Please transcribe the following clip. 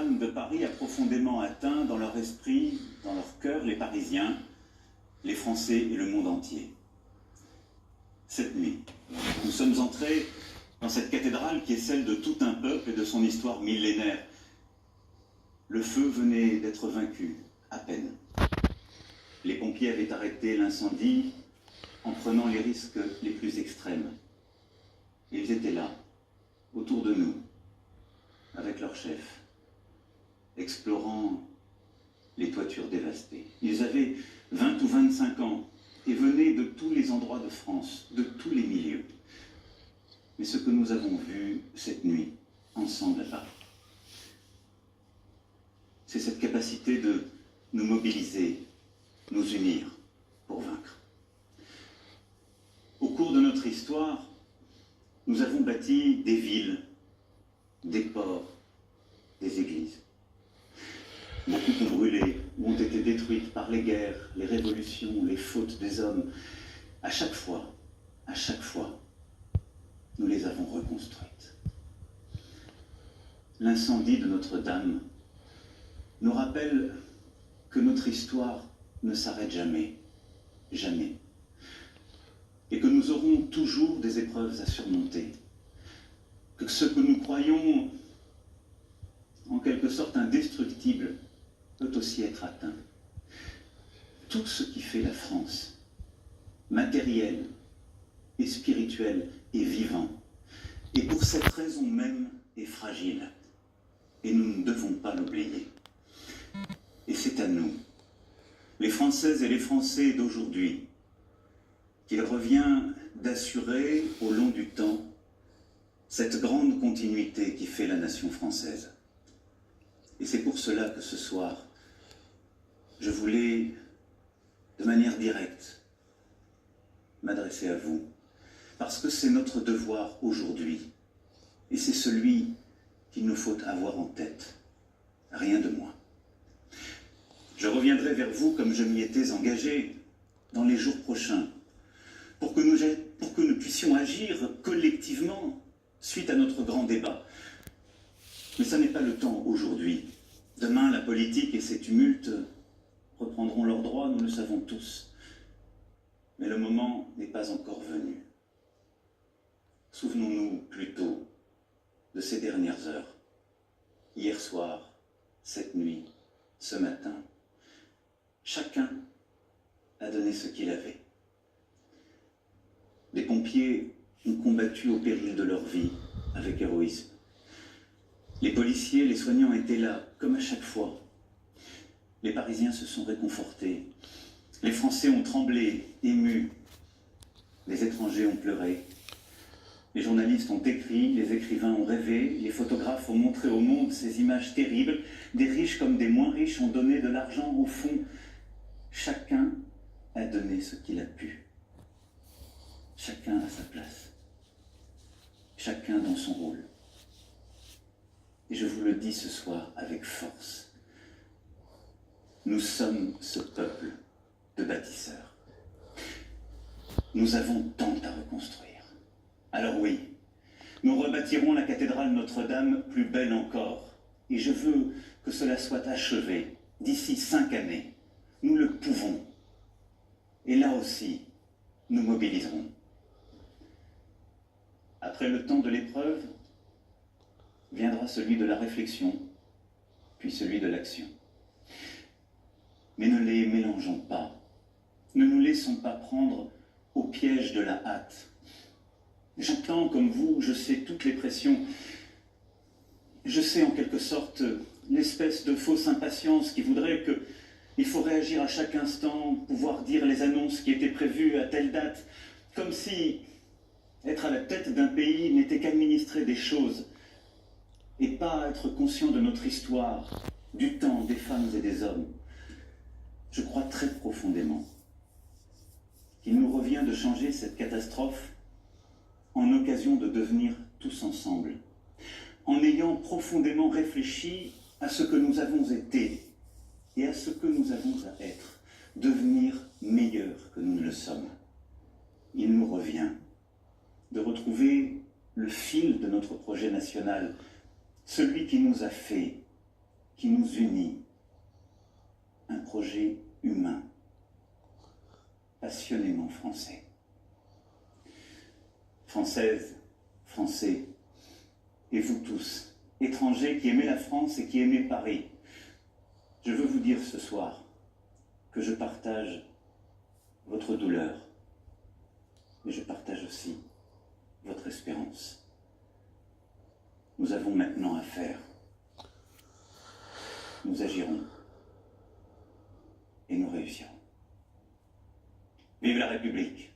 de Paris a profondément atteint dans leur esprit, dans leur cœur, les Parisiens, les Français et le monde entier. Cette nuit, nous sommes entrés dans cette cathédrale qui est celle de tout un peuple et de son histoire millénaire. Le feu venait d'être vaincu, à peine. Les pompiers avaient arrêté l'incendie en prenant les risques les plus extrêmes. Ils étaient là, autour de nous, avec leur chef, explorant les toitures dévastées. Ils avaient 20 ou 25 ans et venaient de tous les endroits de France, de tous les milieux. Mais ce que nous avons vu cette nuit, ensemble à Paris, c'est cette capacité de nous mobiliser, nous unir pour vaincre. Au cours de notre histoire, nous avons bâti des villes, des ports, des églises. Beaucoup ont brûlé ou ont été détruites par les guerres, les révolutions, les fautes des hommes. À chaque fois, nous les avons reconstruites. L'incendie de Notre-Dame nous rappelle que notre histoire ne s'arrête jamais, jamais. Et que nous aurons toujours des épreuves à surmonter. Que ce que nous croyons en quelque sorte indestructible peut aussi être atteint. Tout ce qui fait la France, matériel et spirituel et vivant, et pour cette raison même est fragile. Et nous ne devons pas l'oublier. Et c'est à nous, les Françaises et les Français d'aujourd'hui, qu'il revient d'assurer au long du temps cette grande continuité qui fait la nation française. Et c'est pour cela que ce soir, je voulais, de manière directe, m'adresser à vous, parce que c'est notre devoir aujourd'hui, et c'est celui qu'il nous faut avoir en tête, rien de moins. Je reviendrai vers vous comme je m'y étais engagé dans les jours prochains, pour que nous puissions agir collectivement suite à notre grand débat. Mais ça n'est pas le temps aujourd'hui. Demain, la politique et ses tumultes reprendront leurs droits, nous le savons tous. Mais le moment n'est pas encore venu. Souvenons-nous plutôt de ces dernières heures. Hier soir, cette nuit, ce matin, chacun a donné ce qu'il avait. Les pompiers ont combattu au péril de leur vie avec héroïsme. Les policiers, les soignants étaient là, comme à chaque fois. Les Parisiens se sont réconfortés. Les Français ont tremblé, émus. Les étrangers ont pleuré. Les journalistes ont écrit, les écrivains ont rêvé, les photographes ont montré au monde ces images terribles. Des riches comme des moins riches ont donné de l'argent au fond. Chacun a donné ce qu'il a pu. Chacun à sa place. Chacun dans son rôle. Et je vous le dis ce soir avec force. Nous sommes ce peuple de bâtisseurs. Nous avons tant à reconstruire. Alors oui, nous rebâtirons la cathédrale Notre-Dame plus belle encore. Et je veux que cela soit achevé d'ici 5 années. Nous le pouvons. Et là aussi, nous mobiliserons. Après le temps de l'épreuve, viendra celui de la réflexion, puis celui de l'action. Mais ne les mélangeons pas. Ne nous laissons pas prendre au piège de la hâte. J'entends, comme vous, je sais toutes les pressions. Je sais en quelque sorte l'espèce de fausse impatience qui voudrait qu'il faut réagir à chaque instant, pouvoir dire les annonces qui étaient prévues à telle date, comme si être à la tête d'un pays n'était qu'administrer des choses et pas être conscient de notre histoire, du temps, des femmes et des hommes. Je crois très profondément qu'il nous revient de changer cette catastrophe en occasion de devenir tous ensemble, en ayant profondément réfléchi à ce que nous avons été et à ce que nous avons à être, devenir meilleurs que nous ne le sommes. Il nous revient de retrouver le fil de notre projet national, celui qui nous a fait, qui nous unit, un projet humain, passionnément français. Françaises, Français, et vous tous, étrangers qui aimez la France et qui aimez Paris, je veux vous dire ce soir que je partage votre douleur, mais je partage aussi votre espérance. Nous avons maintenant à faire. Nous agirons et nous réussirons. Vive la République!